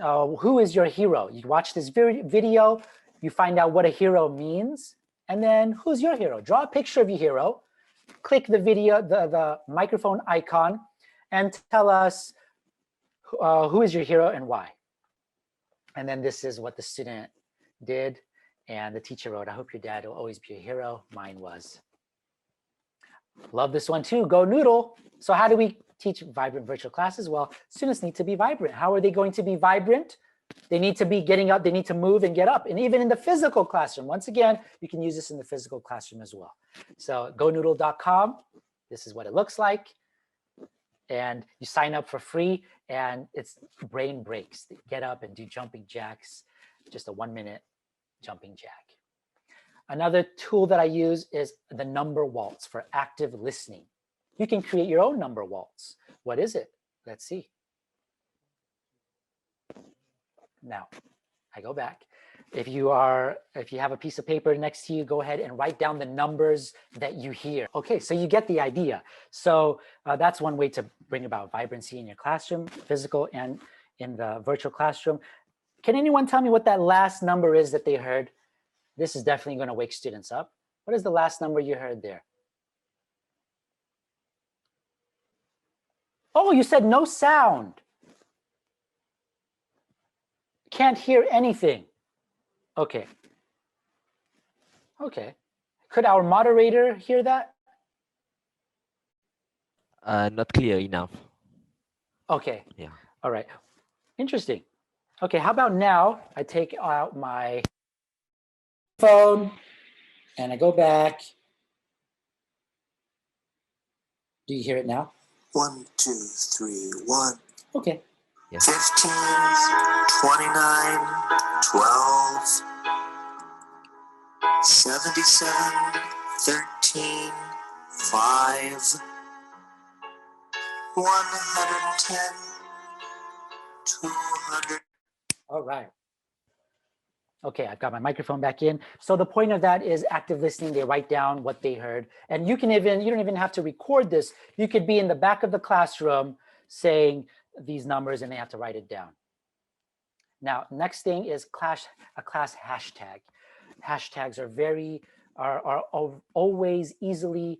who is your hero? You watch this video, you find out what a hero means, and then who's your hero? Draw a picture of your hero, click the video, the microphone icon, and tell us who is your hero and why. And then this is what the student did. And the teacher wrote, I hope your dad will always be a hero. Mine was. Love this one too, Go Noodle. So how do we teach vibrant virtual classes? Well, students need to be vibrant. How are they going to be vibrant? They need to be getting up, they need to move and get up. And even in the physical classroom, once again, you can use this in the physical classroom as well. So gonoodle.com, this is what it looks like. And you sign up for free and it's brain breaks. Get up and do jumping jacks, just a 1-minute jumping jack. Another tool that I use is the number waltz for active listening. You can create your own number waltz. What is it? Let's see. Now, I go back. If you have a piece of paper next to you, go ahead and write down the numbers that you hear. Okay, so you get the idea. So that's one way to bring about vibrancy in your classroom, physical and in the virtual classroom. Can anyone tell me what that last number is that they heard? This is definitely going to wake students up. What is the last number you heard there? Oh, you said no sound. Can't hear anything. Okay. Okay. Could our moderator hear that? Not clear enough. Okay. Yeah. All right. Interesting. Okay, how about now I take out my phone and I go back. Do you hear it now? 1, 2, 3, 1. Okay. Yeah. 15, 29, 12, 77, 13, 5, 110, 200. All right. Okay, I've got my microphone back in. So the point of that is active listening. They write down what they heard. And you don't even have to record this. You could be in the back of the classroom saying these numbers and they have to write it down. Now, next thing is a class hashtag. Hashtags are always easily,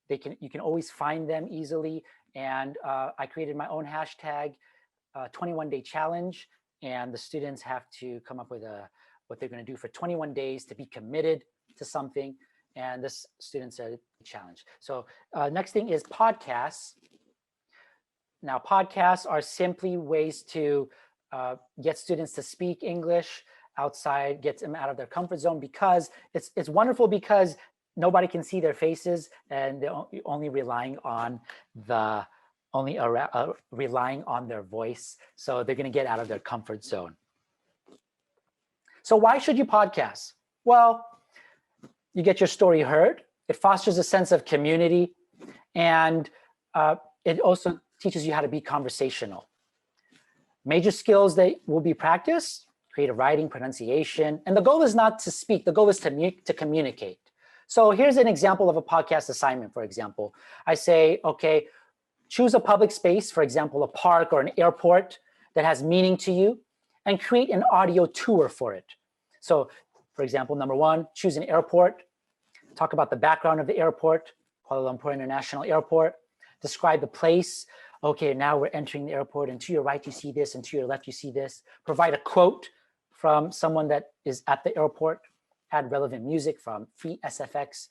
you can always find them easily. And I created my own hashtag, 21-day challenge. And the students have to come up with what they're going to do for 21 days to be committed to something. And this student said challenge. So next thing is podcasts. Now, podcasts are simply ways to get students to speak English outside, get them out of their comfort zone, because it's wonderful because nobody can see their faces and they're only relying on relying on their voice. So they're going to get out of their comfort zone. So why should you podcast? Well, you get your story heard. It fosters a sense of community, and it also teaches you how to be conversational. Major skills that will be practiced: creative writing, pronunciation. And the goal is not to speak. The goal is to communicate. So here's an example of a podcast assignment, for example. I say, okay, choose a public space, for example, a park or an airport that has meaning to you, and create an audio tour for it. So, for example, number one, choose an airport. Talk about the background of the airport, Kuala Lumpur International Airport. Describe the place. Okay, now we're entering the airport, and to your right you see this, and to your left you see this. Provide a quote from someone that is at the airport. Add relevant music from freesfx.co.uk,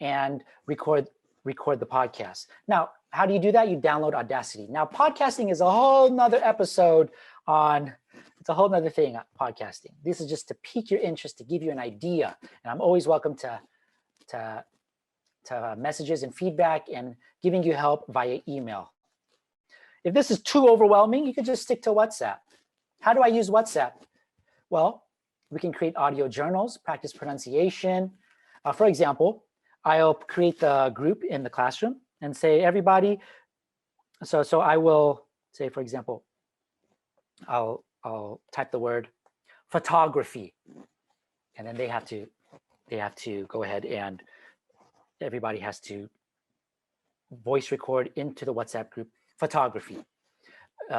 and record the podcast. Now, how do you do that? You download Audacity. Now, podcasting is a whole nother episode it's a whole nother thing, podcasting. This is just to pique your interest, to give you an idea. And I'm always welcome to messages and feedback and giving you help via email. If this is too overwhelming, you can just stick to WhatsApp. How do I use WhatsApp? Well, we can create audio journals, practice pronunciation. For example, I'll create the group in the classroom and say, everybody, so I will say, for example, I'll type the word photography, and then they have to go ahead, and everybody has to voice record into the WhatsApp group photography.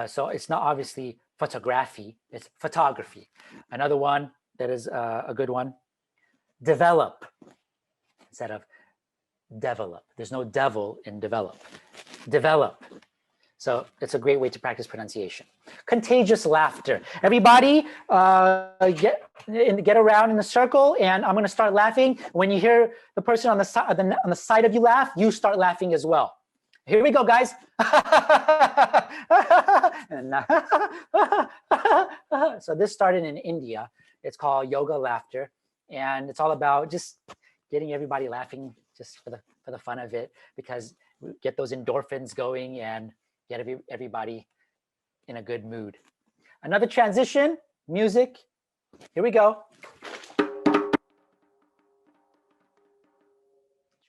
So it's not obviously photography, it's photography. Another one that is a good one, develop instead of develop. There's no devil in develop. Develop. So it's a great way to practice pronunciation. Contagious laughter. Everybody get around in a circle, and I'm going to start laughing. When you hear the person on the side of you laugh, you start laughing as well. Here we go, guys. So this started in India. It's called yoga laughter, and it's all about just getting everybody laughing just for the fun of it, because we get those endorphins going and get everybody in a good mood. Another transition, music. Here we go.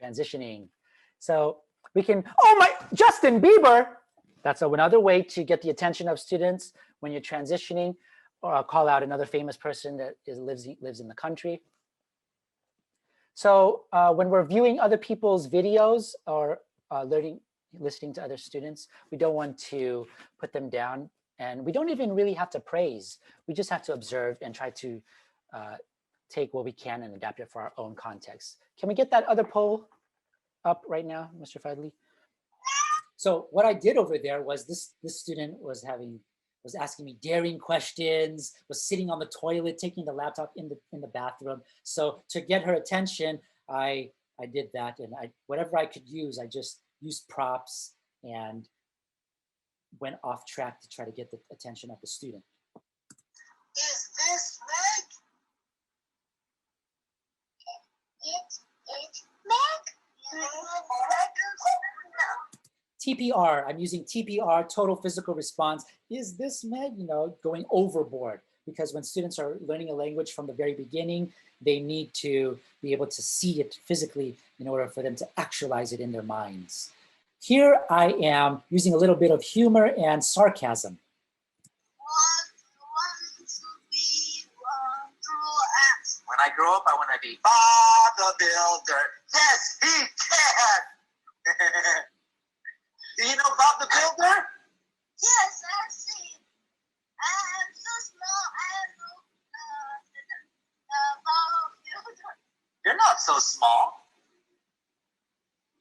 Transitioning. So we can, oh my, Justin Bieber. That's another way to get the attention of students when you're transitioning, or call out another famous person that lives in the country. So when we're viewing other people's videos or listening to other students, we don't want to put them down, and we don't even really have to praise. We just have to observe and try to take what we can and adapt it for our own context. Can we get that other poll up right now, Mr. Fadli? So what I did over there was this student was asking me daring questions, was sitting on the toilet, taking the laptop in the bathroom. So to get her attention, I did that, and whatever I could use, I just used props and went off track to try to get the attention of the student. Is this Meg? It's Meg? TPR, I'm using TPR, total physical response. Is this Meg? Going overboard, because when students are learning a language from the very beginning, they need to be able to see it physically in order for them to actualize it in their minds. Here I am using a little bit of humor and sarcasm. When I grow up, I want to be Bob the Builder. Yes, he can. Do you know Bob the Builder? Yes, I've seen. I am so small. I am no Bob Builder. You're not so small.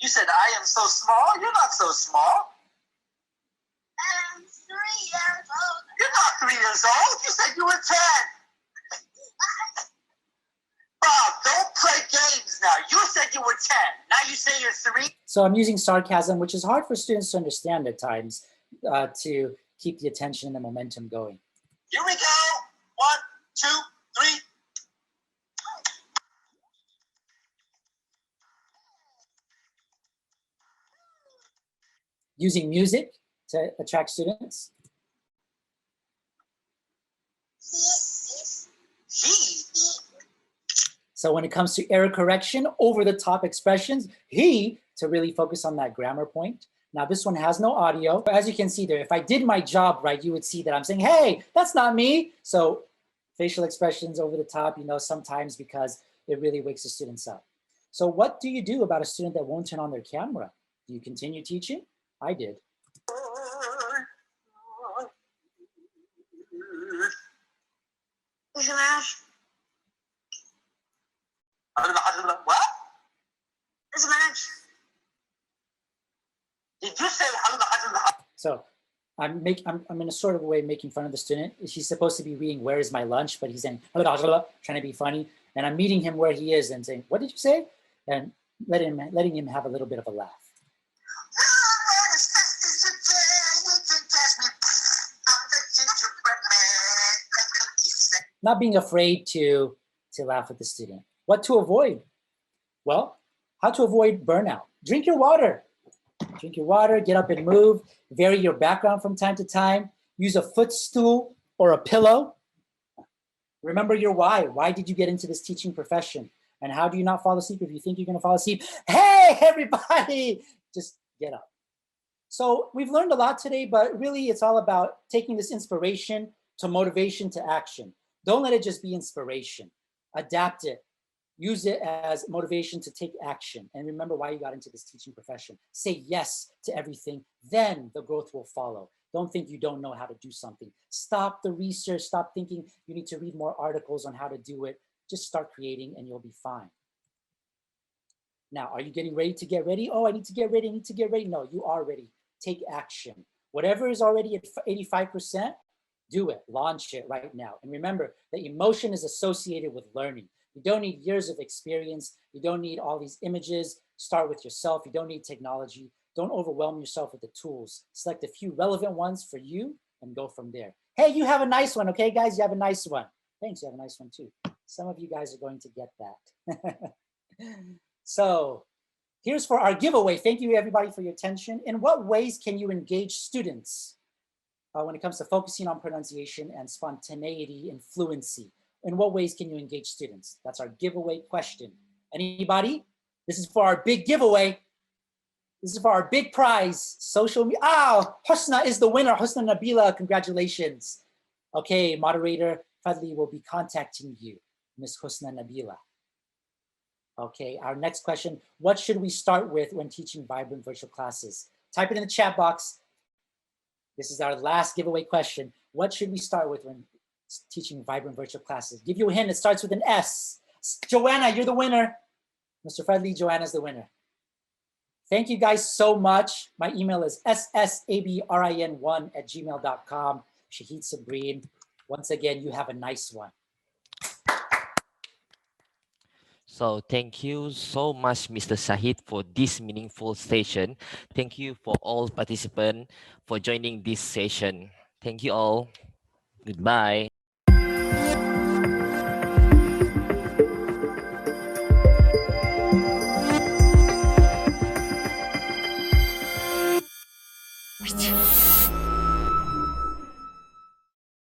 You said I am so small. You're not so small. I'm 3 years old. You're not 3 years old. You said you were 10. Bob, don't play games now. You said you were 10. Now you say you're 3. So I'm using sarcasm, which is hard for students to understand at times, to keep the attention and the momentum going. Here we go. 1, 2, 3. Using music to attract students. So when it comes to error correction, over-the-top expressions, he, to really focus on that grammar point. Now this one has no audio. As you can see there, if I did my job right, you would see that I'm saying, hey, that's not me. So facial expressions over the top, you know, sometimes because it really wakes the students up. So what do you do about a student that won't turn on their camera? Do you continue teaching? I did. What? Did you say? So I'm in a sort of way making fun of the student. He's supposed to be reading "Where is my lunch?" but he's saying trying to be funny, and I'm meeting him where he is and saying, "What did you say?" and letting him have a little bit of a laugh. Not being afraid to laugh with the student. What to avoid? Well, how to avoid burnout. Drink your water. Drink your water, get up and move, vary your background from time to time, use a footstool or a pillow. Remember your why. Why did you get into this teaching profession? And how do you not fall asleep if you think you're gonna fall asleep? Hey, everybody, just get up. So we've learned a lot today, but really it's all about taking this inspiration to motivation to action. Don't let it just be inspiration. Adapt it. Use it as motivation to take action. And remember why you got into this teaching profession. Say yes to everything, then the growth will follow. Don't think you don't know how to do something. Stop the research, stop thinking you need to read more articles on how to do it. Just start creating and you'll be fine. Now, are you getting ready to get ready? Oh, I need to get ready, I need to get ready. No, you are ready. Take action. Whatever is already at 85%, do it, launch it right now. And remember that emotion is associated with learning. You don't need years of experience. You don't need all these images. Start with yourself. You don't need technology. Don't overwhelm yourself with the tools. Select a few relevant ones for you and go from there. Hey, you have a nice one, okay, guys? You have a nice one. Thanks, you have a nice one too. Some of you guys are going to get that. So here's for our giveaway. Thank you, everybody, for your attention. In what ways can you engage students when it comes to focusing on pronunciation and spontaneity and fluency? In what ways can you engage students? That's our giveaway question. Anybody? This is for our big giveaway. This is for our big prize. Social media. Oh, Husna is the winner. Husna Nabila, congratulations. Okay, moderator Fadli will be contacting you, Miss Husna Nabila. Okay, our next question. What should we start with when teaching vibrant virtual classes? Type it in the chat box. This is our last giveaway question. What should we start with when teaching vibrant virtual classes? Give you a hint, it starts with an S. Joanna, you're the winner. Mr. Fredley, Joanna's the winner. Thank you guys so much. My email is ssabrin1@gmail.com. Shaheed Sabrin. Once again, you have a nice one. So thank you so much, Mr. Shaheed, for this meaningful session. Thank you for all participants for joining this session. Thank you all. Goodbye.